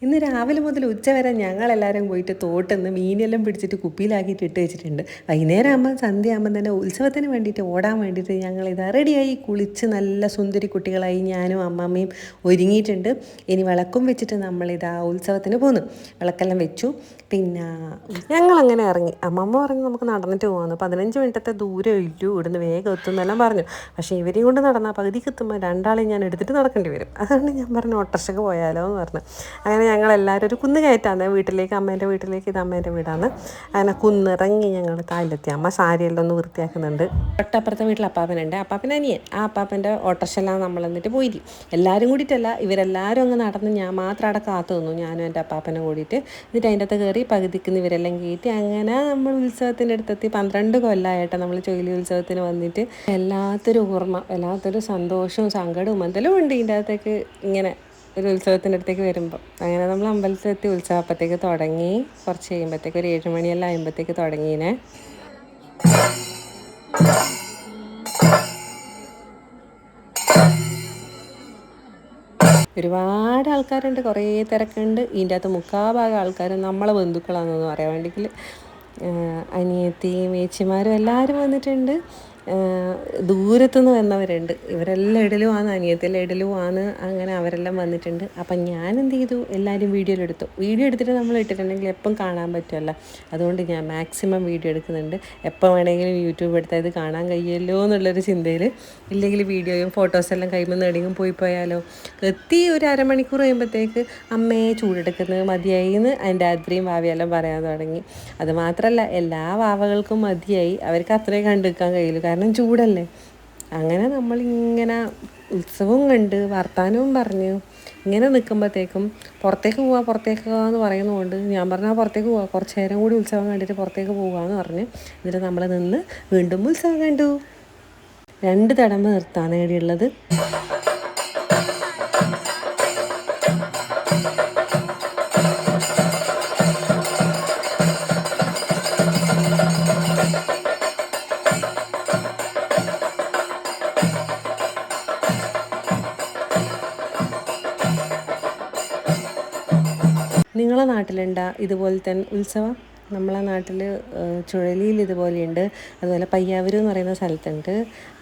ഇന്ന് രാവിലെ മുതൽ ഉച്ചവരെ ഞങ്ങളെല്ലാവരും പോയിട്ട് തോട്ടിന്ന് മീനെല്ലാം പിടിച്ചിട്ട് കുപ്പിയിലാക്കിയിട്ട് ഇട്ട് വെച്ചിട്ടുണ്ട്. വൈകുന്നേരം ആകുമ്പോൾ സന്ധ്യ ആകുമ്പോൾ തന്നെ ഉത്സവത്തിന് വേണ്ടിയിട്ട് ഓടാൻ വേണ്ടിയിട്ട് ഞങ്ങളിതാ റെഡിയായി കുളിച്ച് നല്ല സുന്ദരി കുട്ടികളായി ഞാനും അമ്മമ്മയും ഒരുങ്ങിയിട്ടുണ്ട്. ഇനി വിളക്കും വെച്ചിട്ട് നമ്മളിതാ ഉത്സവത്തിന് പോന്നു. വിളക്കെല്ലാം വെച്ചു. പിന്നെ ഞങ്ങളങ്ങനെ ഇറങ്ങി. അമ്മമ്മ പറഞ്ഞു നമുക്ക് നടന്നിട്ട് പോകാമെന്ന്. 15 മിനിറ്റത്തെ ദൂരം ഇല്ലു, ഇവിടുന്ന് വേഗം എത്തുന്നെല്ലാം പറഞ്ഞു. പക്ഷേ ഇവരെയും കൊണ്ട് നടന്നാൽ പകുതിക്ക് എത്തുമ്പോൾ രണ്ടാളെയും ഞാൻ എടുത്തിട്ട് നടക്കേണ്ടി വരും. അതുകൊണ്ട് ഞാൻ പറഞ്ഞു ഓട്ടോറിക്ഷയ്ക്ക് പോയാലോ എന്ന് പറഞ്ഞു. അങ്ങനെ ഞങ്ങളെല്ലാവരും ഒരു കുന്ന് കയറ്റാണ് വീട്ടിലേക്ക്, അമ്മേൻ്റെ വീട്ടിലേക്ക്. ഇത് അമ്മേൻ്റെ വീടാണ്. അങ്ങനെ കുന്നിറങ്ങി ഞങ്ങൾ താഴെത്തി. അമ്മ സാരിയെല്ലാം ഒന്ന് വൃത്തിയാക്കുന്നുണ്ട്. തൊട്ടപ്പുറത്തെ വീട്ടിൽ അപ്പാപ്പനുണ്ട്, അപ്പാപ്പൻ അനിയൻ. ആ അപ്പാപ്പൻ്റെ ഓട്ടോറിക്ഷയെല്ലാം നമ്മൾ എന്നിട്ട് പോയി. എല്ലാവരും കൂടിയിട്ടല്ല, ഇവരെല്ലാവരും അങ്ങ് നടന്ന് ഞാൻ മാത്രം അവിടെ കാത്തു നിന്നു, ഞാനും എൻ്റെ അപ്പാപ്പനും കൂടിയിട്ട്. എന്നിട്ട് അതിൻ്റെ അകത്ത് കയറി പകുതിക്കുന്ന ഇവരെല്ലാം കയറ്റി. അങ്ങനെ നമ്മൾ ഉത്സവത്തിൻ്റെ അടുത്തെത്തി. 12 കൊല്ലമായിട്ടോ നമ്മൾ ചൊയ്ലി ഉത്സവത്തിന് വന്നിട്ട്. വല്ലാത്തൊരു ഓർമ്മ, വല്ലാത്തൊരു സന്തോഷവും സങ്കടവും എന്തെല്ലാം ഉണ്ട് ഇതിൻ്റെ അകത്തേക്ക് ഇങ്ങനെ ഒരു ഉത്സവത്തിൻ്റെ അടുത്തേക്ക് വരുമ്പോൾ. അങ്ങനെ നമ്മൾ അമ്പലത്തിലെത്തി. ഉത്സവം അപ്പോഴത്തേക്ക് തുടങ്ങി. കുറച്ച് കഴിയുമ്പോഴത്തേക്ക് ഒരു 7 മണിയെല്ലാം ആകുമ്പോഴത്തേക്ക് തുടങ്ങിയേ. ഒരുപാട് ആൾക്കാരുണ്ട്, കുറേ തിരക്കുണ്ട്. ഇതിൻ്റെ അകത്ത് മുക്കാഭാഗം ആൾക്കാരും നമ്മളെ ബന്ധുക്കളാണെന്ന് പറയാൻ വേണ്ടിയെങ്കിൽ അനിയത്തിയും ഏച്ചിമാരും എല്ലാവരും വന്നിട്ടുണ്ട്. ദൂരത്തുനിന്ന് വന്നവരുണ്ട്. ഇവരെല്ലാം ഇടലുമാണ്, അനിയത്തിയെല്ലാം ഇടലുമാണ്. അങ്ങനെ അവരെല്ലാം വന്നിട്ടുണ്ട്. അപ്പം ഞാൻ എന്ത് ചെയ്തു, എല്ലാവരും വീഡിയോയിലെടുത്തു. വീഡിയോ എടുത്തിട്ട് നമ്മൾ ഇട്ടിട്ടുണ്ടെങ്കിൽ എപ്പം കാണാൻ പറ്റുമല്ലോ. അതുകൊണ്ട് ഞാൻ മാക്സിമം വീഡിയോ എടുക്കുന്നുണ്ട്. എപ്പോൾ വേണമെങ്കിലും യൂട്യൂബ് എടുത്താൽ ഇത് കാണാൻ കഴിയുമല്ലോ എന്നുള്ളൊരു ചിന്തയിൽ. ഇല്ലെങ്കിൽ വീഡിയോയും ഫോട്ടോസെല്ലാം കൈമന്ന് എവിടെയെങ്കിലും പോയാലോ. എത്തി ഒരു അരമണിക്കൂർ കഴിയുമ്പോഴത്തേക്ക് അമ്മയെ ചൂടെടുക്കുന്നത് മതിയായി എന്ന് അതിൻ്റെ രാത്രിയും ഭാവിയെല്ലാം പറയാൻ തുടങ്ങി. അതുമാത്രമല്ല, എല്ലാ വാവകൾക്കും മതിയായി. അവർക്ക് അത്രയും കണ്ടു നിൽക്കാൻ കഴിയില്ല, കാരണം ചൂടല്ലേ. അങ്ങനെ നമ്മളിങ്ങനെ ഉത്സവവും കണ്ട് വർത്താനവും പറഞ്ഞു ഇങ്ങനെ നിൽക്കുമ്പോഴത്തേക്കും പുറത്തേക്ക് പോകാമെന്ന് പറയുന്നതുകൊണ്ട് ഞാൻ പറഞ്ഞാൽ പുറത്തേക്ക് പോവാം, കുറച്ച് നേരം കൂടി ഉത്സവം കണ്ടിട്ട് പുറത്തേക്ക് പോകാമെന്ന് പറഞ്ഞ്. എന്നിട്ട് നമ്മൾ നിന്ന് വീണ്ടും ഉത്സവം കണ്ടു. 2 തടമ്പ് നിർത്താണ് നേടിയുള്ളത്. നിങ്ങളെ നാട്ടിലുണ്ടാ ഇതുപോലെ തന്നെ ഉത്സവം? നമ്മളെ നാട്ടിൽ ചുഴലിയിൽ ഇതുപോലെയുണ്ട്. അതുപോലെ പയ്യാവൂർ എന്ന് പറയുന്ന സ്ഥലത്തുണ്ട്.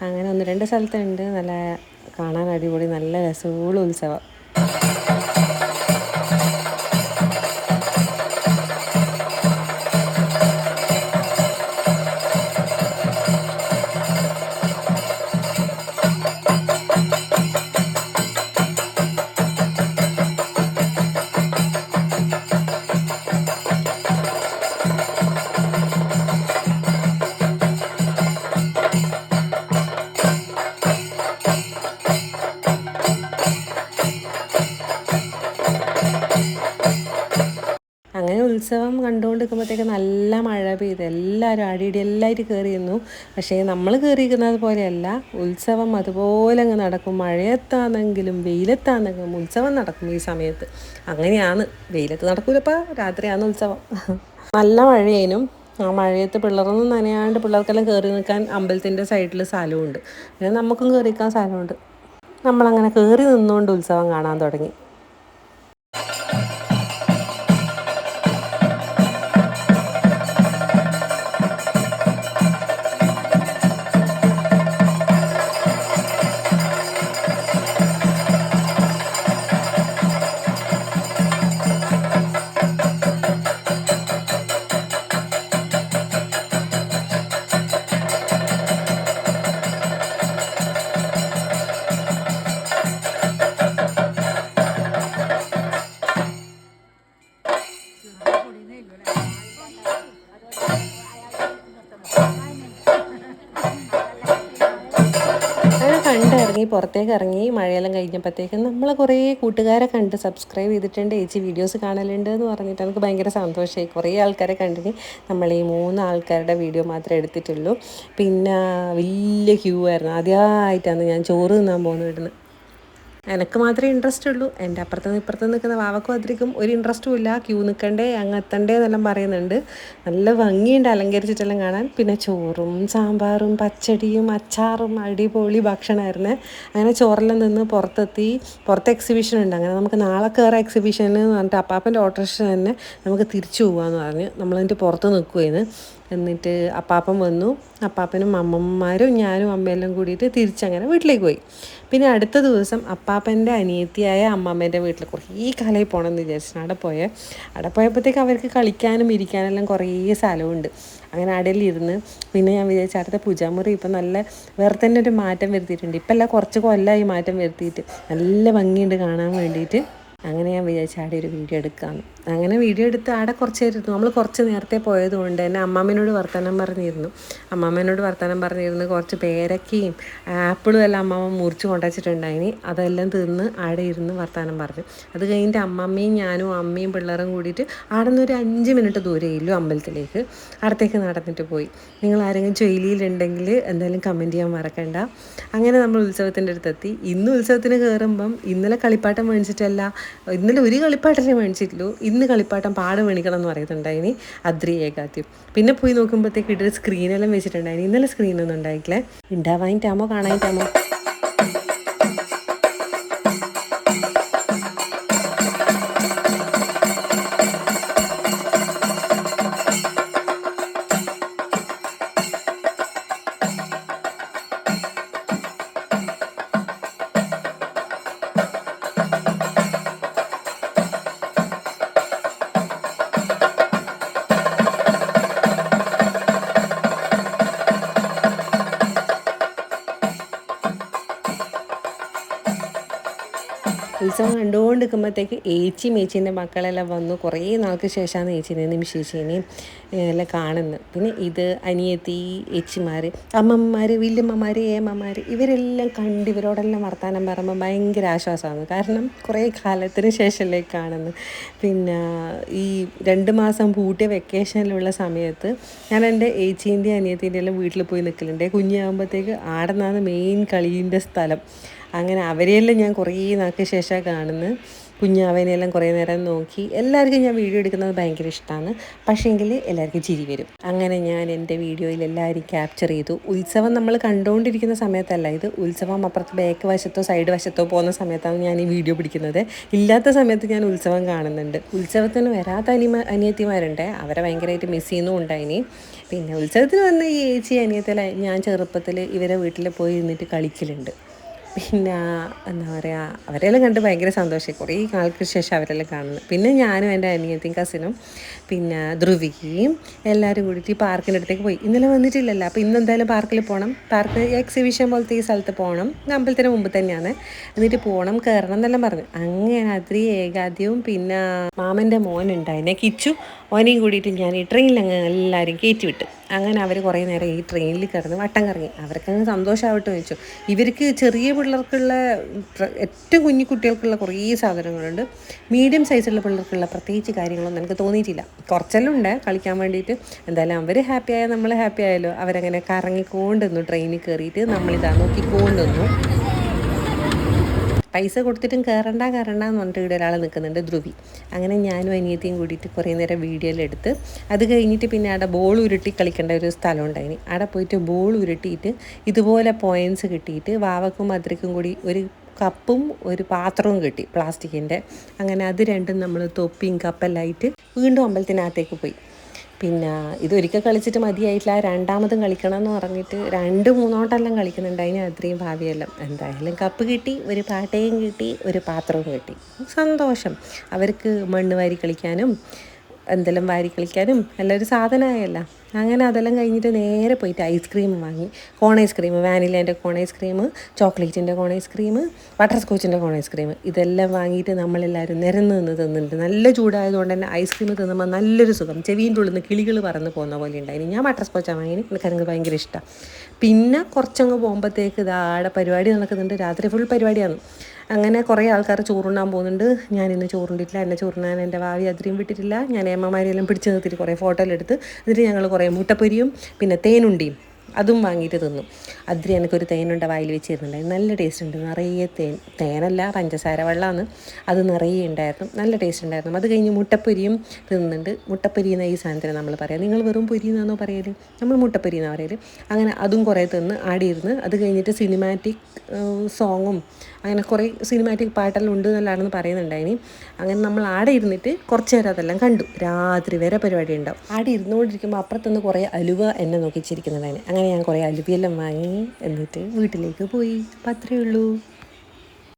അങ്ങനെ 1-2 സ്ഥലത്തുണ്ട്. നല്ല കാണാൻ അടിപൊളി, നല്ല രസമുള്ള ഉത്സവം. അങ്ങനെ ഉത്സവം കണ്ടുകൊണ്ട് നിൽക്കുമ്പോഴത്തേക്ക് നല്ല മഴ പെയ്ത് എല്ലാവരും അടിയിടി എല്ലാവരും കയറി നിന്നു. പക്ഷേ നമ്മൾ കയറിയിരിക്കുന്നത് പോലെയല്ല, ഉത്സവം അതുപോലെ അങ്ങ് നടക്കും. മഴയത്താണെങ്കിലും വെയിലത്താണെങ്കിലും ഉത്സവം നടക്കും ഈ സമയത്ത്. അങ്ങനെയാണ്. വെയിലത്ത് നടക്കൂലപ്പോൾ, രാത്രിയാണ് ഉത്സവം. നല്ല മഴയേനും. ആ മഴയത്ത് പിള്ളേരൊന്നും നനയാണ്ട് പിള്ളേർക്കെല്ലാം കയറി നിൽക്കാൻ അമ്പലത്തിൻ്റെ സൈഡിൽ സ്ഥലമുണ്ട്. പിന്നെ നമുക്കും കയറി നിൽക്കാൻ സ്ഥലമുണ്ട്. നമ്മളങ്ങനെ കയറി നിന്നുകൊണ്ട് ഉത്സവം കാണാൻ തുടങ്ങി. കണ്ടിറങ്ങി പുറത്തേക്ക് ഇറങ്ങി. മഴയെല്ലാം കഴിഞ്ഞപ്പോഴത്തേക്കും നമ്മൾ കുറേ കൂട്ടുകാരെ കണ്ട് സബ്സ്ക്രൈബ് ചെയ്തിട്ടുണ്ട്. ചേച്ചി വീഡിയോസ് കാണലുണ്ട് എന്ന് പറഞ്ഞിട്ട് എനിക്ക് ഭയങ്കര സന്തോഷമായി. കുറേ ആൾക്കാരെ കണ്ടിട്ട് നമ്മൾ ഈ 3 ആൾക്കാരുടെ വീഡിയോ മാത്രമേ എടുത്തിട്ടുള്ളൂ. പിന്നെ വലിയ ക്യൂ ആയിരുന്നു. ആദ്യമായിട്ടാണ് ഞാൻ ചോറ് തിന്നാൻ പോകുന്നത് ഇവിടുന്ന്. എനിക്ക് മാത്രമേ ഇൻട്രസ്റ്റ് ഉള്ളൂ. എൻ്റെ അപ്പുറത്ത് ഇപ്പുറത്ത് നിൽക്കുന്ന വാവക്കും അതിരിക്കും ഒരു ഇൻട്രസ്റ്റും ഇല്ല. ക്യൂ നിൽക്കണ്ടേ അങ്ങ് എത്തണ്ടേ എന്നെല്ലാം പറയുന്നുണ്ട്. നല്ല ഭംഗിയുണ്ട് അലങ്കരിച്ചിട്ടെല്ലാം കാണാൻ. പിന്നെ ചോറും സാമ്പാറും പച്ചടിയും അച്ചാറും അടിപൊളി ഭക്ഷണമായിരുന്നേ. അങ്ങനെ ചോറെല്ലാം നിന്ന് പുറത്തെത്തി. പുറത്ത് എക്സിബിഷൻ ഉണ്ട്. അങ്ങനെ നമുക്ക് നാളെ കയറാം എക്സിബിഷനിൽ എന്ന് പറഞ്ഞിട്ട് അപ്പാപ്പൻ്റെ ഓട്ടോറിക്ഷ തന്നെ നമുക്ക് തിരിച്ചു പോകാമെന്ന് പറഞ്ഞ് നമ്മളതിൻ്റെ പുറത്ത് നിൽക്കുമായിരുന്നു. എന്നിട്ട് അപ്പാപ്പൻ വന്നു. അപ്പാപ്പനും അമ്മമ്മമാരും ഞാനും അമ്മയെല്ലാം കൂടിയിട്ട് തിരിച്ചങ്ങനെ വീട്ടിലേക്ക് പോയി. പിന്നെ അടുത്ത ദിവസം അപ്പാപ്പൻ്റെ അനിയത്തിയായ അമ്മമ്മേൻ്റെ വീട്ടിൽ കുറേ കാലമായി പോകണമെന്ന് വിചാരിച്ചു അവിടെ പോയപ്പോഴത്തേക്ക് അവർക്ക് കളിക്കാനും ഇരിക്കാനെല്ലാം കുറേ സ്ഥലമുണ്ട്. അങ്ങനെ അടയിലിരുന്ന് പിന്നെ ഞാൻ വിചാരിച്ചു അടുത്ത പൂജാമുറി ഇപ്പം നല്ല വേറെ തന്നെ ഒരു മാറ്റം വരുത്തിയിട്ടുണ്ട്. ഇപ്പം എല്ലാം കുറച്ച് കൊല്ലമായി മാറ്റം വരുത്തിയിട്ട് നല്ല ഭംഗിയുണ്ട് കാണാൻ വേണ്ടിയിട്ട്. അങ്ങനെ ഞാൻ വിചാരിച്ചു ആടെ ഒരു വീഡിയോ എടുക്കാമെന്ന്. അങ്ങനെ വീഡിയോ എടുത്ത് ആടെ കുറച്ച് നേരം നമ്മൾ കുറച്ച് നേരത്തെ പോയതുകൊണ്ട് തന്നെ അമ്മാമ്മേനോട് വർത്തമാനം പറഞ്ഞിരുന്നു. കുറച്ച് പേരക്കയും ആപ്പിളും എല്ലാം അമ്മാമ്മ മുറിച്ച് കൊണ്ടുവച്ചിട്ടുണ്ടായിന്. അതെല്ലാം തിന്ന് ആടെ ഇരുന്ന് വർത്തമാനം പറഞ്ഞു. അത് കഴിഞ്ഞിട്ട് അമ്മമ്മയും ഞാനും അമ്മയും പിള്ളേരും കൂടിയിട്ട് ആടെ നിന്ന് ഒരു 5 മിനിറ്റ് ദൂരെ ഇല്ലു അമ്പലത്തിലേക്ക് അടുത്തേക്ക് നടന്നിട്ട് പോയി. നിങ്ങൾ ആരെങ്കിലും ചൊയിലിയിലുണ്ടെങ്കിൽ എന്തായാലും കമൻറ്റ് ചെയ്യാൻ മറക്കണ്ട. അങ്ങനെ നമ്മൾ ഉത്സവത്തിൻ്റെ അടുത്തെത്തി. ഇന്ന് ഉത്സവത്തിന് കയറുമ്പം ഇന്നലെ കളിപ്പാട്ടം മേടിച്ചിട്ടല്ല, ഇന്നലെ ഒരു കളിപ്പാട്ടമേ മേടിച്ചിട്ടുള്ളൂ. ഇന്ന് കളിപ്പാട്ടം പാട് മേടിക്കണം എന്ന് പറയുന്നുണ്ടായിനി അദ്രി ഏകാദ്യം. പിന്നെ പോയി നോക്കുമ്പോഴത്തേക്ക് ഇട്ടൊരു സ്ക്രീനെല്ലാം വെച്ചിട്ടുണ്ടായിനി. ഇന്നലെ സ്ക്രീനൊന്നും ഉണ്ടായിട്ടില്ലേ. ഉണ്ടാവാനിട്ടാമോ കാണാനിട്ടാമോ. ഉത്സവം കണ്ടുകൊണ്ട് നിൽക്കുമ്പോഴത്തേക്ക് ഏച്ചീൻ്റെ മക്കളെല്ലാം വന്നു. കുറേ നാൾക്ക് ശേഷമാണ് ഏച്ചീനെയും നിമിഷേച്ചീനെയും എല്ലാം കാണുന്നത്. പിന്നെ ഇത് അനിയത്തി, ഏച്ചിമാർ, അമ്മമ്മമാർ, വല്യമ്മമാർ, ഏമ്മമാർ ഇവരെല്ലാം കണ്ട് ഇവരോടെല്ലാം വർത്തമാനം പറയുമ്പോൾ ഭയങ്കര ആശ്വാസമാണ്. കാരണം കുറേ കാലത്തിന് ശേഷമല്ലേ കാണുന്നത്. പിന്നെ ഈ 2 മാസം പൂട്ടിയ വെക്കേഷനിലുള്ള സമയത്ത് ഞാൻ എൻ്റെ ഏച്ചീൻ്റെ അനിയത്തിൻ്റെ എല്ലാം വീട്ടിൽ പോയി നിൽക്കലുണ്ട്. കുഞ്ഞാകുമ്പോഴത്തേക്ക് ആടെ നിന്നാണ് മെയിൻ കളീൻ്റെ സ്ഥലം. അങ്ങനെ അവരെയെല്ലാം ഞാൻ കുറേ നാൾക്ക് ശേഷമാണ് കാണുന്നത്. കുഞ്ഞാവേനെയെല്ലാം കുറേ നേരം നോക്കി. എല്ലാവർക്കും ഞാൻ വീഡിയോ എടുക്കുന്നത് ഭയങ്കര ഇഷ്ടമാണ്. പക്ഷേങ്കിൽ എല്ലാവർക്കും ചിരി വരും. അങ്ങനെ ഞാൻ എൻ്റെ വീഡിയോയിൽ എല്ലാവരും ക്യാപ്ചർ ചെയ്തു. ഉത്സവം നമ്മൾ കണ്ടുകൊണ്ടിരിക്കുന്ന സമയത്തല്ല ഇത്. ഉത്സവം അപ്പുറത്ത് ബാക്ക് വശത്തോ സൈഡ് വശത്തോ പോകുന്ന സമയത്താണ് ഞാൻ ഈ വീഡിയോ പിടിക്കുന്നത്. ഇല്ലാത്ത സമയത്ത് ഞാൻ ഉത്സവം കാണുന്നുണ്ട്. ഉത്സവത്തിന് വരാത്ത അനിയത്തിമാരുണ്ട്. അവരെ ഭയങ്കരമായിട്ട് മിസ് ചെയ്യുന്നുണ്ടായിനി. പിന്നെ ഉത്സവത്തിന് വന്ന ഈ ഏച്ചി അനിയത്തിലെ ഞാൻ ചെറുപ്പത്തിൽ ഇവരെ വീട്ടിൽ പോയി ഇരുന്നിട്ട് കളിക്കലുണ്ട്. പിന്നെ എന്താ പറയുക, അവരെല്ലാം കണ്ട് ഭയങ്കര സന്തോഷമായി. കുറേ നാൾക്ക് ശേഷം അവരെല്ലാം കാണുന്നത്. പിന്നെ ഞാനും എൻ്റെ അനിയത്തിയും കസിനും പിന്നെ ധ്രുവികയും എല്ലാവരും കൂടിയിട്ട് ഈ പാർക്കിൻ്റെ അടുത്തേക്ക് പോയി. ഇന്നലെ വന്നിട്ടില്ലല്ലോ, അപ്പോൾ ഇന്ന് എന്തായാലും പാർക്കിൽ പോകണം. പാർക്ക് എക്സിബിഷൻ പോലത്തെ ഈ സ്ഥലത്ത് പോകണം. അമ്പലത്തിന് മുമ്പ് തന്നെയാണ്. എന്നിട്ട് പോകണം, കയറണം എന്നെല്ലാം പറഞ്ഞു. അങ്ങനെ അദ്രി ഏകാദ്യവും പിന്നെ മാമൻ്റെ മോനുണ്ടായിനെ കിച്ചു, ഓനെയും കൂടിയിട്ട് ഞാൻ ഈ ട്രെയിനിൽ അങ്ങ് എല്ലാവരും കയറ്റി വിട്ട്. അങ്ങനെ അവർ കുറേ നേരം ഈ ട്രെയിനിൽ കിടന്ന് വട്ടം കറങ്ങി. അവർക്കങ്ങ് സന്തോഷമാവട്ടെ വെച്ചു. ഇവർക്ക് ചെറിയ പിള്ളേർക്കുള്ള ഏറ്റവും കുഞ്ഞു കുട്ടികൾക്കുള്ള കുറേ സാധനങ്ങളുണ്ട്. മീഡിയം സൈസുള്ള പിള്ളേർക്കുള്ള പ്രത്യേകിച്ച് കാര്യങ്ങളൊന്നും എനിക്ക് തോന്നിയിട്ടില്ല. കുറച്ചെല്ലാം ഉണ്ട് കളിക്കാൻ വേണ്ടിയിട്ട്. എന്തായാലും അവർ ഹാപ്പി ആയാൽ നമ്മൾ ഹാപ്പി ആയല്ലോ. അവരങ്ങനെ കറങ്ങിക്കൊണ്ടിരുന്നു ട്രെയിനിൽ കയറിയിട്ട്. നമ്മളിതാ നോക്കിക്കൊണ്ടിരുന്നു. പൈസ കൊടുത്തിട്ടും കയറണ്ട എന്ന് പറഞ്ഞിട്ട് ഇവിടെ ഒരാൾ നിൽക്കുന്നുണ്ട്, ധ്രുവി. അങ്ങനെ ഞാനും അനിയത്തിയും കൂടിയിട്ട് കുറേ നേരം വീഡിയോയിൽ എടുത്ത്. അത് കഴിഞ്ഞിട്ട് പിന്നെ അവിടെ ബോൾ ഉരുട്ടി കളിക്കേണ്ട ഒരു സ്ഥലം ഉണ്ടായിന്. അവിടെ പോയിട്ട് ബോൾ ഉരുട്ടിയിട്ട് ഇതുപോലെ പോയിൻറ്റ്സ് കിട്ടിയിട്ട് വാവക്കും മധുരക്കും കൂടി ഒരു കപ്പും ഒരു പാത്രവും കിട്ടി പ്ലാസ്റ്റിക്കിൻ്റെ. അങ്ങനെ അത് രണ്ടും നമ്മൾ തൊപ്പിയും കപ്പെല്ലായിട്ട് വീണ്ടും അമ്പലത്തിനകത്തേക്ക് പോയി. പിന്നെ ഇതൊരിക്കൽ കളിച്ചിട്ട് മതിയായിട്ടില്ല, രണ്ടാമതും കളിക്കണം എന്ന് പറഞ്ഞിട്ട് 2-3 വട്ടമെല്ലാം കളിക്കുന്നുണ്ട്. അതിന് അത്രയും ഭാവിയെല്ലാം. എന്തായാലും കപ്പ് കിട്ടി, ഒരു പാട്ടയും കിട്ടി, ഒരു പാത്രവും കിട്ടി. സന്തോഷം. അവർക്ക് മണ്ണ് വാരി കളിക്കാനും എന്തെല്ലാം വാരി കളിക്കാനും എല്ലാം ഒരു സാധനമായല്ല. അങ്ങനെ അതെല്ലാം കഴിഞ്ഞിട്ട് നേരെ പോയിട്ട് ഐസ്ക്രീം വാങ്ങി. കോൺ ഐസ്ക്രീം, വാനിലേൻ്റെ കോൺ ഐസ്ക്രീം, ചോക്ലേറ്റിൻ്റെ കോൺ ഐസ്ക്രീം, ബട്ടർ സ്കോച്ചിൻ്റെ കോൺ ഐസ്ക്രീം, ഇതെല്ലാം വാങ്ങിയിട്ട് നമ്മളെല്ലാവരും നിരന്ന് നിന്ന് തിന്നുന്നുണ്ട്. നല്ല ചൂടായതുകൊണ്ട് തന്നെ ഐസ്ക്രീം തിന്നുമ്പോൾ നല്ലൊരു സുഖം. ചെവീൻ്റെ ഉള്ളിൽ നിന്ന് കിളികൾ പറന്ന് പോകുന്ന പോലെ ഉണ്ടായിരുന്നു. ഞാൻ ബട്ടർ സ്കോച്ചാണ് വാങ്ങിന്, എനിക്കതിന് ഭയങ്കര ഇഷ്ടം. പിന്നെ കുറച്ചങ്ങ് പോകുമ്പോഴത്തേക്ക് ഇതാടെ പരിപാടി നടക്കുന്നുണ്ട്. രാത്രി ഫുൾ പരിപാടിയാണ്. അങ്ങനെ കുറേ ആൾക്കാർ ചോറുണ്ണാൻ പോകുന്നുണ്ട്. ഞാനിന്ന് ചോറുണ്ടിട്ടില്ല. എന്നെ ചോറുണ്ണാൻ എൻ്റെ ഭാവി അത്രയും വിട്ടിട്ടില്ല. ഞാൻ ഏമ്മമാരെല്ലാം പിടിച്ച് നിർത്തിയിട്ട് കുറേ ഫോട്ടോയിലെടുത്ത്. എന്നിട്ട് ഞങ്ങൾ കുറേ മുട്ടപ്പൊരിയും പിന്നെ തേനുണ്ടിയും അതും വാങ്ങിയിട്ട് തിന്നു. അതിരി എനിക്കൊരു തേനുണ്ട വായിൽ വെച്ച് തരുന്നുണ്ടായിരുന്നു. നല്ല ടേസ്റ്റ് ഉണ്ട്, നിറയെ തേനല്ല പഞ്ചസാര വെള്ളമാണ്, അത് നിറയെ ഉണ്ടായിരുന്നു, നല്ല ടേസ്റ്റ് ഉണ്ടായിരുന്നു. അത് കഴിഞ്ഞ് മുട്ടപ്പൊരിയും തിന്നുന്നുണ്ട്. മുട്ടപ്പൊരി എന്ന ഈ സാധനത്തിന് നമ്മൾ പറയാം, നിങ്ങൾ വെറും പൊരി എന്നാണോ പറയൽ? നമ്മൾ മുട്ടപ്പൊരി എന്നാണ് പറയൽ. അങ്ങനെ അതും കുറേ തിന്ന് ആടിയിരുന്ന്. അത് കഴിഞ്ഞിട്ട് സിനിമാറ്റിക് സോങ്ങും അങ്ങനെ കുറേ സിനിമാറ്റിക് പാട്ടെല്ലാം ഉണ്ട് എന്നുള്ളതാണെന്ന് പറയുന്നുണ്ടായിനി. അങ്ങനെ നമ്മൾ ആടെ ഇരുന്നിട്ട് കുറച്ച് നേരം അതെല്ലാം കണ്ടു. രാത്രി വരെ പരിപാടി ഉണ്ടാവും. ആടെ ഇരുന്നുകൊണ്ടിരിക്കുമ്പോൾ അപ്പുറത്തുനിന്ന് കുറേ അലുവ എന്നെ നോക്കിച്ചിരിക്കുന്നുണ്ടായിന്. അങ്ങനെ ഞാൻ കുറേ അലുവയെല്ലാം വാങ്ങി എന്നിട്ട് വീട്ടിലേക്ക് പോയി. അപ്പം അത്രയേ ഉള്ളൂ.